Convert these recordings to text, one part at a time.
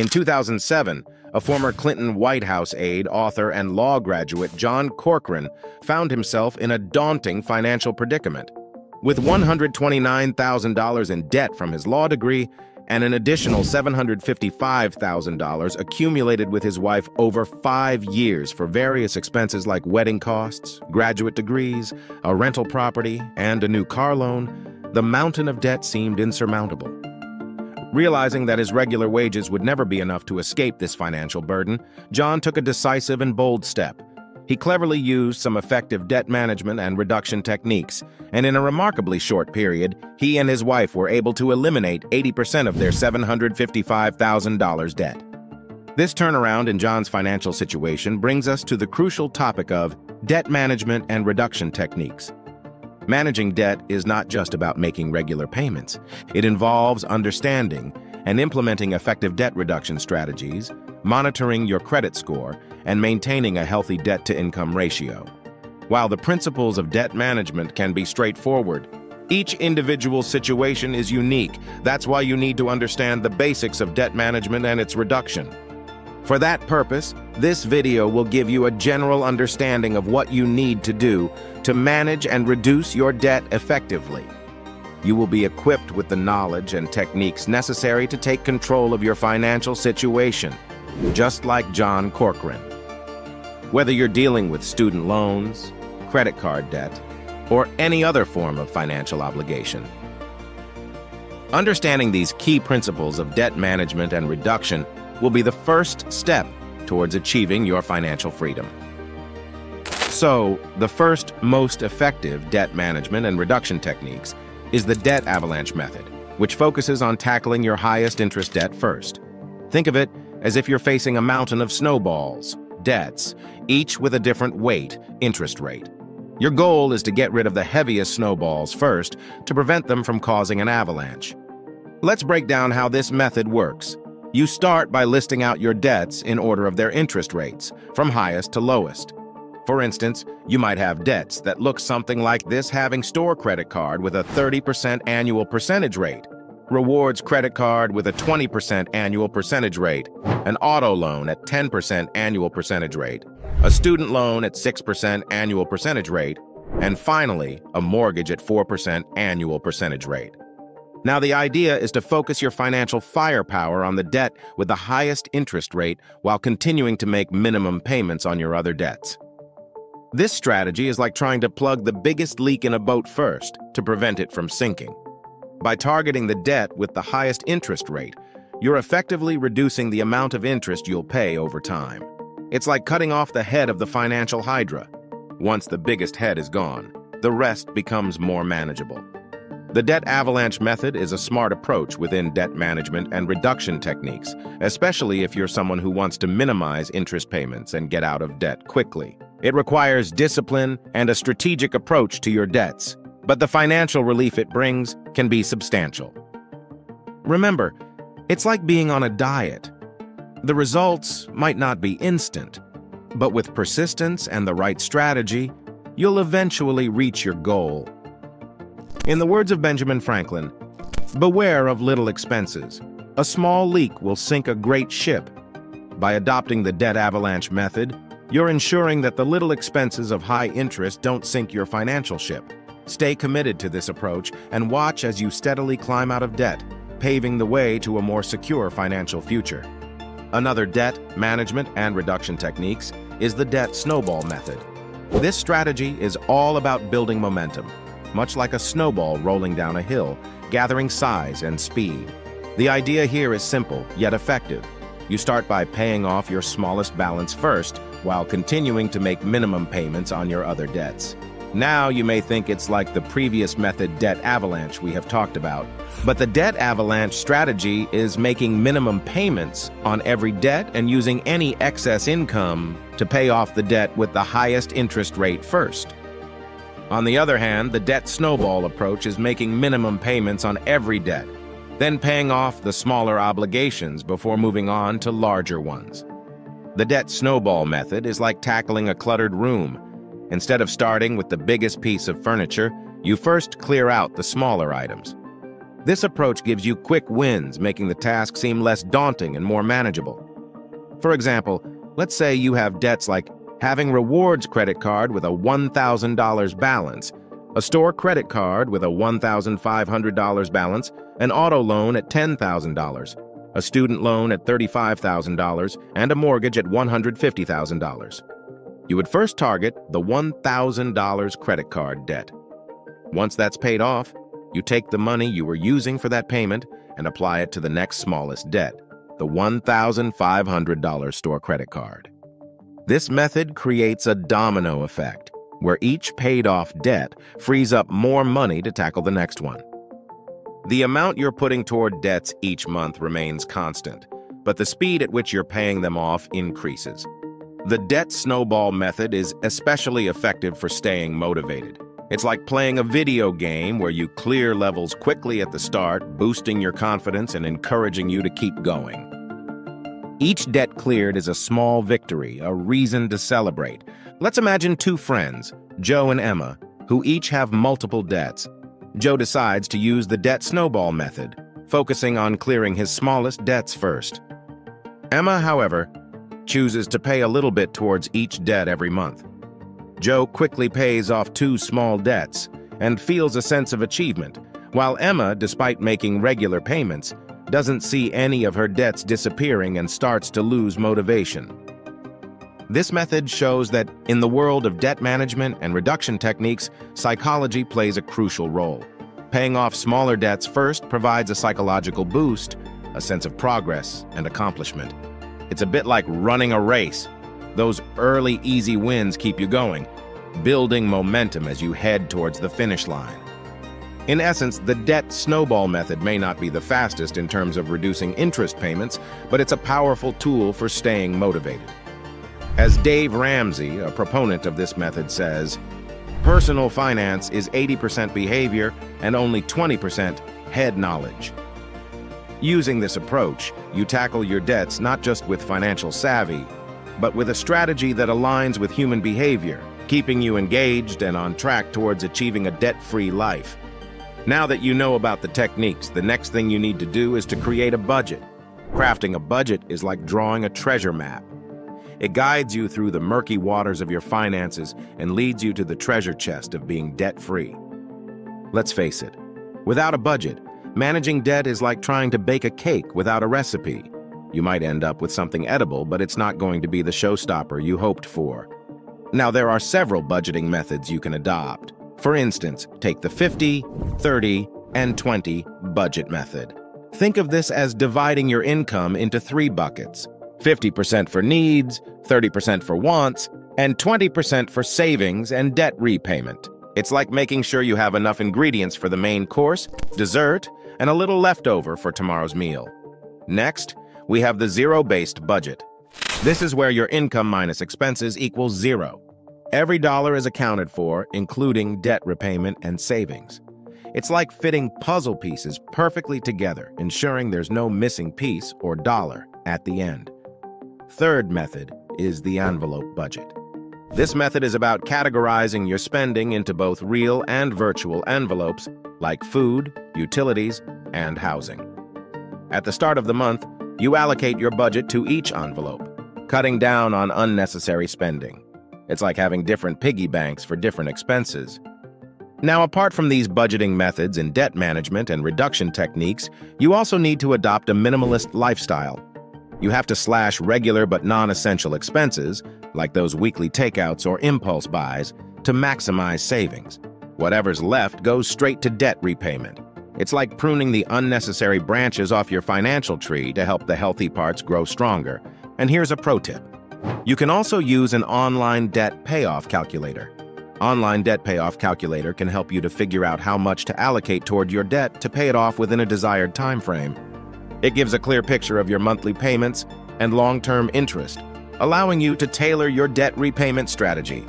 In 2007, a former Clinton White House aide, author, and law graduate, John Corcoran, found himself in a daunting financial predicament. With $129,000 in debt from his law degree and an additional $755,000 accumulated with his wife over 5 years for various expenses like wedding costs, graduate degrees, a rental property, and a new car loan, the mountain of debt seemed insurmountable. Realizing that his regular wages would never be enough to escape this financial burden, John took a decisive and bold step. He cleverly used some effective debt management and reduction techniques, and in a remarkably short period, he and his wife were able to eliminate 80% of their $755,000 debt. This turnaround in John's financial situation brings us to the crucial topic of debt management and reduction techniques. Managing debt is not just about making regular payments. It involves understanding and implementing effective debt reduction strategies, monitoring your credit score, and maintaining a healthy debt-to-income ratio. While the principles of debt management can be straightforward, each individual situation is unique. That's why you need to understand the basics of debt management and its reduction. For that purpose, this video will give you a general understanding of what you need to do to manage and reduce your debt effectively. You will be equipped with the knowledge and techniques necessary to take control of your financial situation, just like John Corcoran. Whether you're dealing with student loans, credit card debt, or any other form of financial obligation. Understanding these key principles of debt management and reduction will be the first step towards achieving your financial freedom. So, the first most effective debt management and reduction techniques is the debt avalanche method, which focuses on tackling your highest interest debt first. Think of it as if you're facing a mountain of snowballs, debts, each with a different interest rate. Your goal is to get rid of the heaviest snowballs first to prevent them from causing an avalanche. Let's break down how this method works. You start by listing out your debts in order of their interest rates, from highest to lowest. For instance, you might have debts that look something like this: having store credit card with a 30% annual percentage rate, rewards credit card with a 20% annual percentage rate, an auto loan at 10% annual percentage rate, a student loan at 6% annual percentage rate, and finally, a mortgage at 4% annual percentage rate. Now, the idea is to focus your financial firepower on the debt with the highest interest rate while continuing to make minimum payments on your other debts. This strategy is like trying to plug the biggest leak in a boat first to prevent it from sinking. By targeting the debt with the highest interest rate, you're effectively reducing the amount of interest you'll pay over time. It's like cutting off the head of the financial hydra. Once the biggest head is gone, the rest becomes more manageable. The debt avalanche method is a smart approach within debt management and reduction techniques, especially if you're someone who wants to minimize interest payments and get out of debt quickly. It requires discipline and a strategic approach to your debts, but the financial relief it brings can be substantial. Remember, it's like being on a diet. The results might not be instant, but with persistence and the right strategy, you'll eventually reach your goal. In the words of Benjamin Franklin, "Beware of little expenses. A small leak will sink a great ship." By adopting the debt avalanche method, you're ensuring that the little expenses of high interest don't sink your financial ship. Stay committed to this approach and watch as you steadily climb out of debt, paving the way to a more secure financial future. Another debt management and reduction techniques is the debt snowball method. This strategy is all about building momentum, much like a snowball rolling down a hill, gathering size and speed. The idea here is simple, yet effective. You start by paying off your smallest balance first, while continuing to make minimum payments on your other debts. Now you may think it's like the previous method, debt avalanche, we have talked about. But the debt avalanche strategy is making minimum payments on every debt and using any excess income to pay off the debt with the highest interest rate first. On the other hand, the debt snowball approach is making minimum payments on every debt, then paying off the smaller obligations before moving on to larger ones. The debt snowball method is like tackling a cluttered room. Instead of starting with the biggest piece of furniture, you first clear out the smaller items. This approach gives you quick wins, making the task seem less daunting and more manageable. For example, let's say you have debts like having rewards credit card with a $1,000 balance, a store credit card with a $1,500 balance, an auto loan at $10,000, a student loan at $35,000, and a mortgage at $150,000. You would first target the $1,000 credit card debt. Once that's paid off, you take the money you were using for that payment and apply it to the next smallest debt, the $1,500 store credit card. This method creates a domino effect, where each paid-off debt frees up more money to tackle the next one. The amount you're putting toward debts each month remains constant, but the speed at which you're paying them off increases. The debt snowball method is especially effective for staying motivated. It's like playing a video game where you clear levels quickly at the start, boosting your confidence and encouraging you to keep going. Each debt cleared is a small victory, a reason to celebrate. Let's imagine two friends, Joe and Emma, who each have multiple debts. Joe decides to use the debt snowball method, focusing on clearing his smallest debts first. Emma, however, chooses to pay a little bit towards each debt every month. Joe quickly pays off two small debts and feels a sense of achievement, while Emma, despite making regular payments, doesn't see any of her debts disappearing and starts to lose motivation. This method shows that in the world of debt management and reduction techniques, psychology plays a crucial role. Paying off smaller debts first provides a psychological boost, a sense of progress and accomplishment. It's a bit like running a race. Those early, easy wins keep you going, building momentum as you head towards the finish line. In essence, the debt snowball method may not be the fastest in terms of reducing interest payments, but it's a powerful tool for staying motivated. As Dave Ramsey, a proponent of this method, says, personal finance is 80% behavior and only 20% head knowledge. Using this approach, you tackle your debts not just with financial savvy, but with a strategy that aligns with human behavior, keeping you engaged and on track towards achieving a debt-free life. Now that you know about the techniques, the next thing you need to do is to create a budget. Crafting a budget is like drawing a treasure map. It guides you through the murky waters of your finances and leads you to the treasure chest of being debt-free. Let's face it, without a budget, managing debt is like trying to bake a cake without a recipe. You might end up with something edible, but it's not going to be the showstopper you hoped for. Now, there are several budgeting methods you can adopt. For instance, take the 50, 30, and 20 budget method. Think of this as dividing your income into 3 buckets: 50% for needs, 30% for wants, and 20% for savings and debt repayment. It's like making sure you have enough ingredients for the main course, dessert, and a little leftover for tomorrow's meal. Next, we have the zero-based budget. This is where your income minus expenses equals 0. Every dollar is accounted for, including debt repayment and savings. It's like fitting puzzle pieces perfectly together, ensuring there's no missing piece or dollar at the end. Third method is the envelope budget. This method is about categorizing your spending into both real and virtual envelopes, like food, utilities, and housing. At the start of the month, you allocate your budget to each envelope, cutting down on unnecessary spending. It's like having different piggy banks for different expenses. Now, apart from these budgeting methods in debt management and reduction techniques, you also need to adopt a minimalist lifestyle. You have to slash regular but non-essential expenses, like those weekly takeouts or impulse buys, to maximize savings. Whatever's left goes straight to debt repayment. It's like pruning the unnecessary branches off your financial tree to help the healthy parts grow stronger. And here's a pro tip. You can also use an online debt payoff calculator. Online debt payoff calculator can help you to figure out how much to allocate toward your debt to pay it off within a desired time frame. It gives a clear picture of your monthly payments and long-term interest, allowing you to tailor your debt repayment strategy.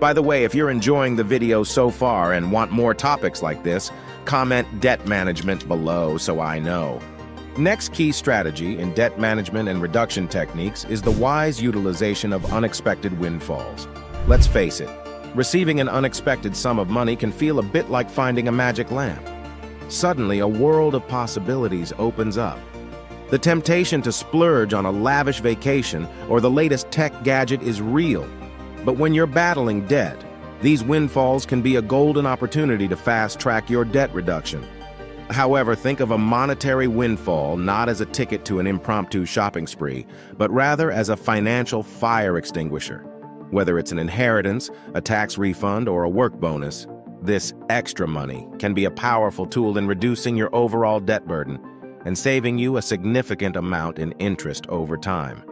By the way, if you're enjoying the video so far and want more topics like this, comment debt management below so I know. Next key strategy in debt management and reduction techniques is the wise utilization of unexpected windfalls. Let's face it, receiving an unexpected sum of money can feel a bit like finding a magic lamp. suddenly a world of possibilities opens up. The temptation to splurge on a lavish vacation or the latest tech gadget is real. But when you're battling debt, these windfalls can be a golden opportunity to fast-track your debt reduction. However, think of a monetary windfall not as a ticket to an impromptu shopping spree, but rather as a financial fire extinguisher. Whether it's an inheritance, a tax refund, or a work bonus, this extra money can be a powerful tool in reducing your overall debt burden and saving you a significant amount in interest over time.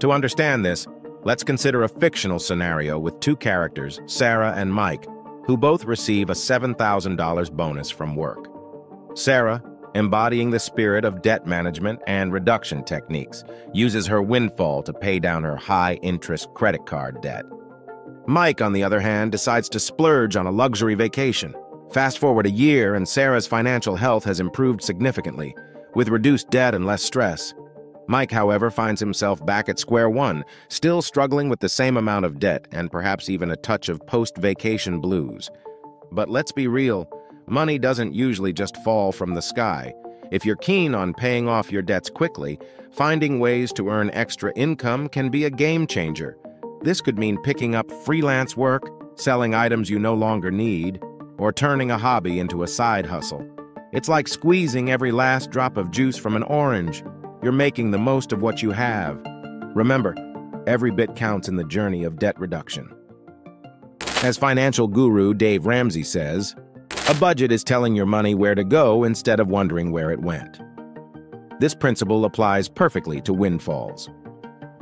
To understand this, let's consider a fictional scenario with two characters, Sarah and Mike, who both receive a $7,000 bonus from work. Sarah, embodying the spirit of debt management and reduction techniques, uses her windfall to pay down her high-interest credit card debt. Mike, on the other hand, decides to splurge on a luxury vacation. Fast forward a year, and Sarah's financial health has improved significantly, with reduced debt and less stress. Mike, however, finds himself back at square one, still struggling with the same amount of debt and perhaps even a touch of post-vacation blues. But let's be real, money doesn't usually just fall from the sky. If you're keen on paying off your debts quickly, finding ways to earn extra income can be a game changer. This could mean picking up freelance work, selling items you no longer need, or turning a hobby into a side hustle. It's like squeezing every last drop of juice from an orange. You're making the most of what you have. Remember, every bit counts in the journey of debt reduction. As financial guru Dave Ramsey says, a budget is telling your money where to go instead of wondering where it went. This principle applies perfectly to windfalls.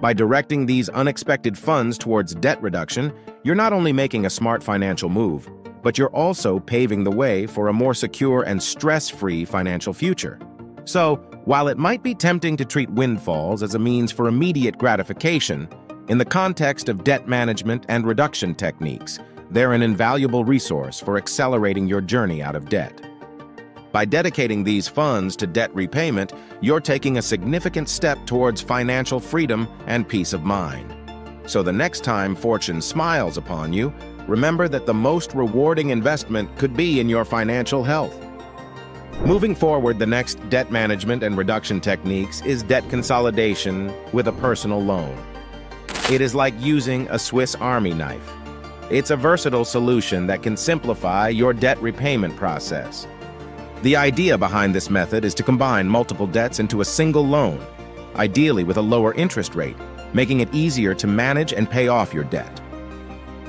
By directing these unexpected funds towards debt reduction, you're not only making a smart financial move, but you're also paving the way for a more secure and stress-free financial future. So, while it might be tempting to treat windfalls as a means for immediate gratification, in the context of debt management and reduction techniques, they're an invaluable resource for accelerating your journey out of debt. By dedicating these funds to debt repayment, you're taking a significant step towards financial freedom and peace of mind. So the next time fortune smiles upon you, remember that the most rewarding investment could be in your financial health. Moving forward, the next debt management and reduction techniques is debt consolidation with a personal loan. It is like using a Swiss Army knife. It's a versatile solution that can simplify your debt repayment process. The idea behind this method is to combine multiple debts into a single loan, ideally with a lower interest rate, making it easier to manage and pay off your debt.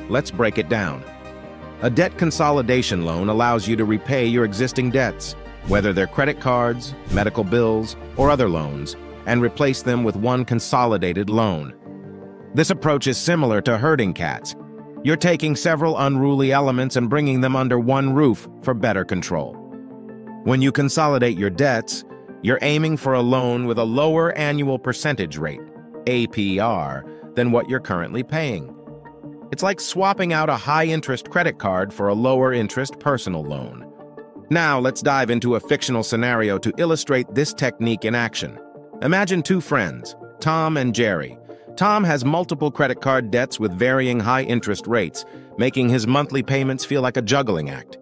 Let's break it down. A debt consolidation loan allows you to repay your existing debts, whether they're credit cards, medical bills, or other loans, and replace them with one consolidated loan. This approach is similar to herding cats. You're taking several unruly elements and bringing them under one roof for better control. When you consolidate your debts, you're aiming for a loan with a lower annual percentage rate, APR, than what you're currently paying. It's like swapping out a high-interest credit card for a lower-interest personal loan. Now, let's dive into a fictional scenario to illustrate this technique in action. Imagine two friends, Tom and Jerry. Tom has multiple credit card debts with varying high-interest rates, making his monthly payments feel like a juggling act.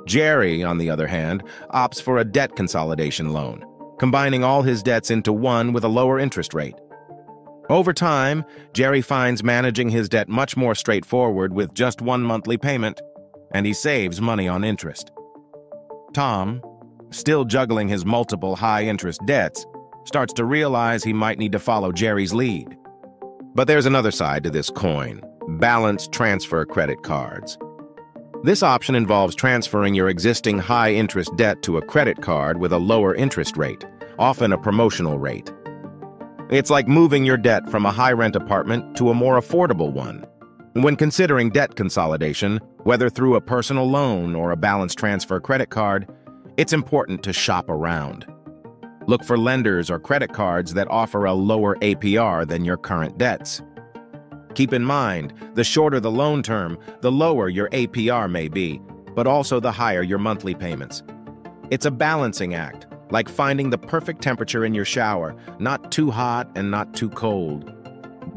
Jerry, on the other hand, opts for a debt consolidation loan, combining all his debts into one with a lower interest rate. Over time, Jerry finds managing his debt much more straightforward with just one monthly payment, and he saves money on interest. Tom, still juggling his multiple high-interest debts, starts to realize he might need to follow Jerry's lead. But there's another side to this coin: balance transfer credit cards. This option involves transferring your existing high-interest debt to a credit card with a lower interest rate, often a promotional rate. It's like moving your debt from a high-rent apartment to a more affordable one. When considering debt consolidation, whether through a personal loan or a balance transfer credit card, it's important to shop around. Look for lenders or credit cards that offer a lower APR than your current debts. Keep in mind, the shorter the loan term, the lower your APR may be, but also the higher your monthly payments. It's a balancing act, like finding the perfect temperature in your shower, not too hot and not too cold.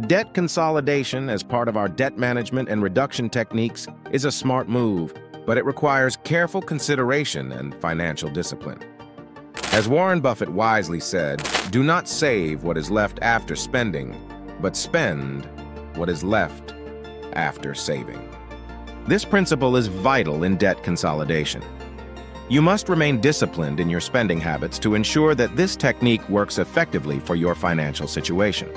Debt consolidation as part of our debt management and reduction techniques is a smart move, but it requires careful consideration and financial discipline. As Warren Buffett wisely said, do not save what is left after spending, but spend what is left after saving. This principle is vital in debt consolidation. You must remain disciplined in your spending habits to ensure that this technique works effectively for your financial situation.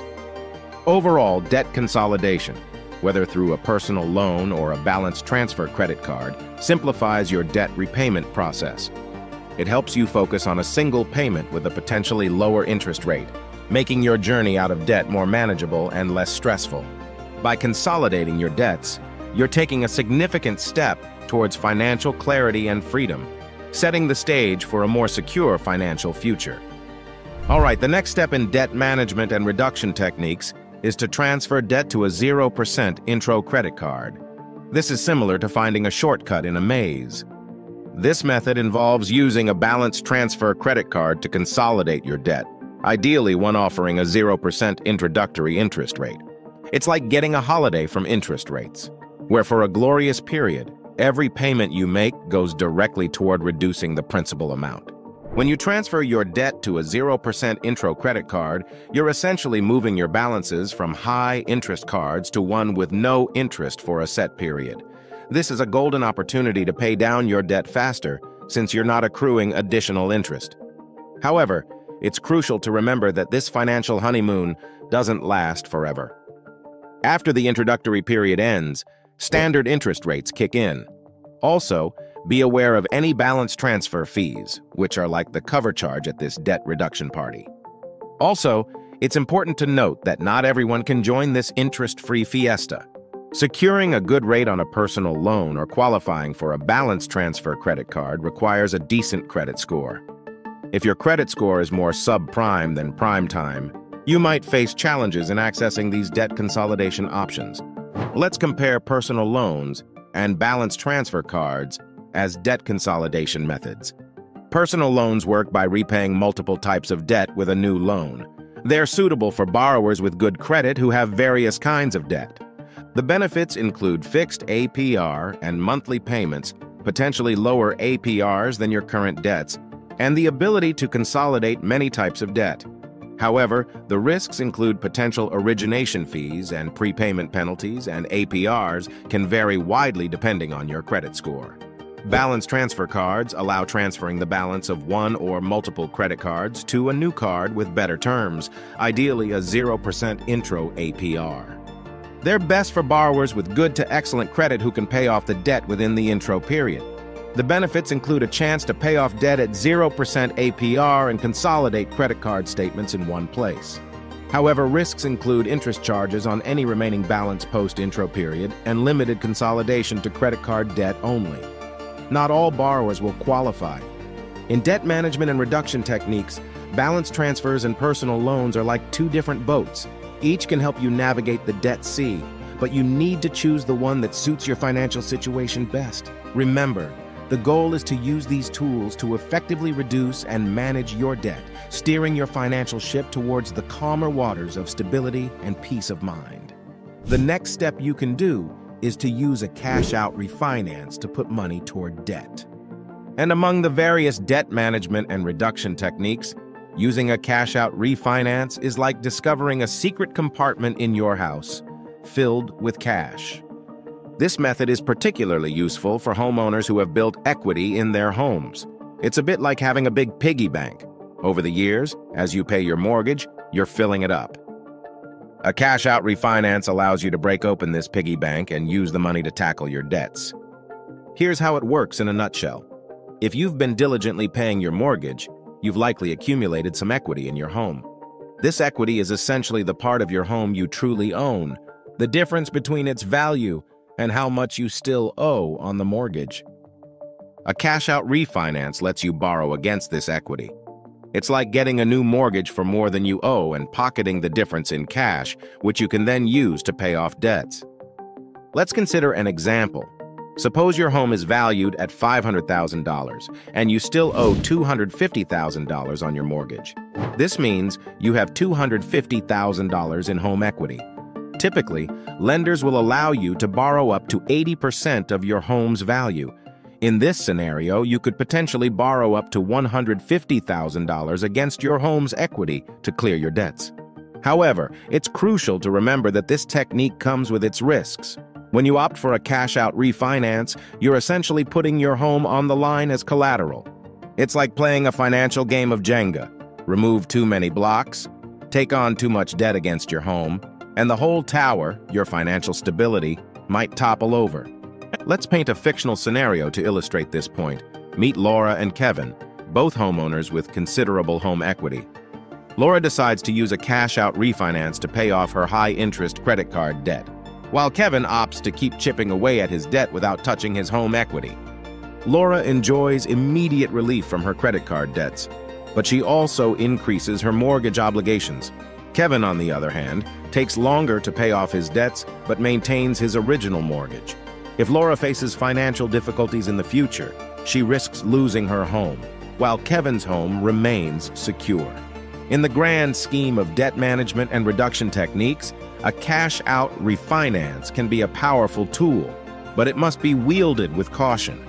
Overall, debt consolidation, whether through a personal loan or a balance transfer credit card, simplifies your debt repayment process. It helps you focus on a single payment with a potentially lower interest rate, making your journey out of debt more manageable and less stressful. By consolidating your debts, you're taking a significant step towards financial clarity and freedom, setting the stage for a more secure financial future. All right, the next step in debt management and reduction techniques is to transfer debt to a 0% intro credit card. This is similar to finding a shortcut in a maze. This method involves using a balance transfer credit card to consolidate your debt, ideally one offering a 0% introductory interest rate. It's like getting a holiday from interest rates, where for a glorious period, every payment you make goes directly toward reducing the principal amount. When you transfer your debt to a 0% intro credit card, you're essentially moving your balances from high-interest cards to one with no interest for a set period. This is a golden opportunity to pay down your debt faster, since you're not accruing additional interest. However, it's crucial to remember that this financial honeymoon doesn't last forever. After the introductory period ends, standard interest rates kick in. Also, be aware of any balance transfer fees, which are like the cover charge at this debt reduction party. Also, it's important to note that not everyone can join this interest-free fiesta. Securing a good rate on a personal loan or qualifying for a balance transfer credit card requires a decent credit score. If your credit score is more subprime than prime time, you might face challenges in accessing these debt consolidation options. Let's compare personal loans and balance transfer cards as debt consolidation methods. Personal loans work by repaying multiple types of debt with a new loan. They're suitable for borrowers with good credit who have various kinds of debt. The benefits include fixed APR and monthly payments, potentially lower APRs than your current debts, and the ability to consolidate many types of debt. However, the risks include potential origination fees and prepayment penalties, and APRs can vary widely depending on your credit score. Balance transfer cards allow transferring the balance of one or multiple credit cards to a new card with better terms, ideally a 0% intro APR. They're best for borrowers with good to excellent credit who can pay off the debt within the intro period. The benefits include a chance to pay off debt at 0% APR and consolidate credit card statements in one place. However, risks include interest charges on any remaining balance post-intro period and limited consolidation to credit card debt only. Not all borrowers will qualify. In debt management and reduction techniques, balance transfers and personal loans are like two different boats. Each can help you navigate the debt sea, but you need to choose the one that suits your financial situation best. Remember, the goal is to use these tools to effectively reduce and manage your debt, steering your financial ship towards the calmer waters of stability and peace of mind. The next step you can do is to use a cash-out refinance to put money toward debt. And among the various debt management and reduction techniques, using a cash-out refinance is like discovering a secret compartment in your house filled with cash. This method is particularly useful for homeowners who have built equity in their homes. It's a bit like having a big piggy bank. Over the years, as you pay your mortgage, you're filling it up. A cash-out refinance allows you to break open this piggy bank and use the money to tackle your debts. Here's how it works in a nutshell. If you've been diligently paying your mortgage, you've likely accumulated some equity in your home. This equity is essentially the part of your home you truly own, the difference between its value and how much you still owe on the mortgage. A cash-out refinance lets you borrow against this equity. It's like getting a new mortgage for more than you owe and pocketing the difference in cash, which you can then use to pay off debts. Let's consider an example. Suppose your home is valued at $500,000 and you still owe $250,000 on your mortgage. This means you have $250,000 in home equity. Typically, lenders will allow you to borrow up to 80% of your home's value. In this scenario, you could potentially borrow up to $150,000 against your home's equity to clear your debts. However, it's crucial to remember that this technique comes with its risks. When you opt for a cash-out refinance, you're essentially putting your home on the line as collateral. It's like playing a financial game of Jenga. Remove too many blocks, take on too much debt against your home, and the whole tower, your financial stability, might topple over. Let's paint a fictional scenario to illustrate this point. Meet Laura and Kevin, both homeowners with considerable home equity. Laura decides to use a cash-out refinance to pay off her high-interest credit card debt, while Kevin opts to keep chipping away at his debt without touching his home equity. Laura enjoys immediate relief from her credit card debts, but she also increases her mortgage obligations. Kevin, on the other hand, takes longer to pay off his debts but maintains his original mortgage. If Laura faces financial difficulties in the future, she risks losing her home, while Kevin's home remains secure. In the grand scheme of debt management and reduction techniques, a cash-out refinance can be a powerful tool, but it must be wielded with caution.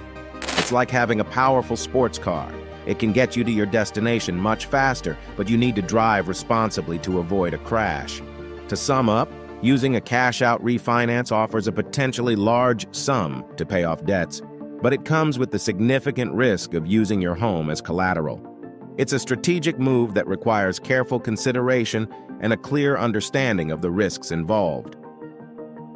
It's like having a powerful sports car. It can get you to your destination much faster, but you need to drive responsibly to avoid a crash. To sum up, using a cash-out refinance offers a potentially large sum to pay off debts, but it comes with the significant risk of using your home as collateral. It's a strategic move that requires careful consideration and a clear understanding of the risks involved.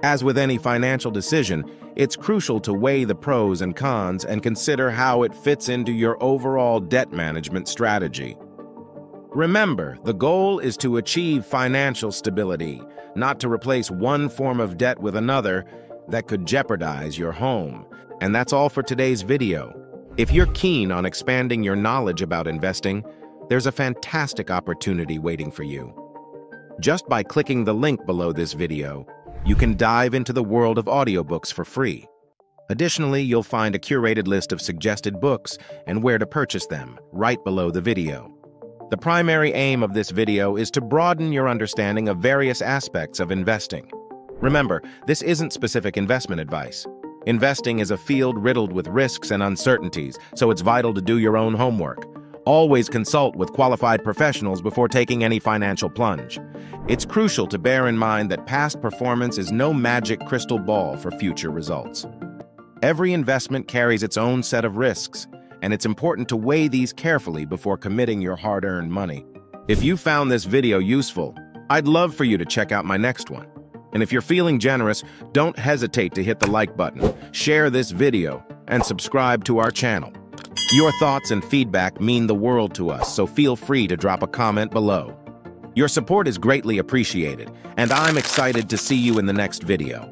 As with any financial decision, it's crucial to weigh the pros and cons and consider how it fits into your overall debt management strategy. Remember, the goal is to achieve financial stability, not to replace one form of debt with another that could jeopardize your home. And that's all for today's video. If you're keen on expanding your knowledge about investing, there's a fantastic opportunity waiting for you. Just by clicking the link below this video, you can dive into the world of audiobooks for free. Additionally, you'll find a curated list of suggested books and where to purchase them right below the video. The primary aim of this video is to broaden your understanding of various aspects of investing. Remember, this isn't specific investment advice. Investing is a field riddled with risks and uncertainties, so it's vital to do your own homework. Always consult with qualified professionals before taking any financial plunge. It's crucial to bear in mind that past performance is no magic crystal ball for future results. Every investment carries its own set of risks, and it's important to weigh these carefully before committing your hard-earned money. If you found this video useful, I'd love for you to check out my next one. And if you're feeling generous, don't hesitate to hit the like button, share this video, and subscribe to our channel. Your thoughts and feedback mean the world to us, so feel free to drop a comment below. Your support is greatly appreciated, and I'm excited to see you in the next video.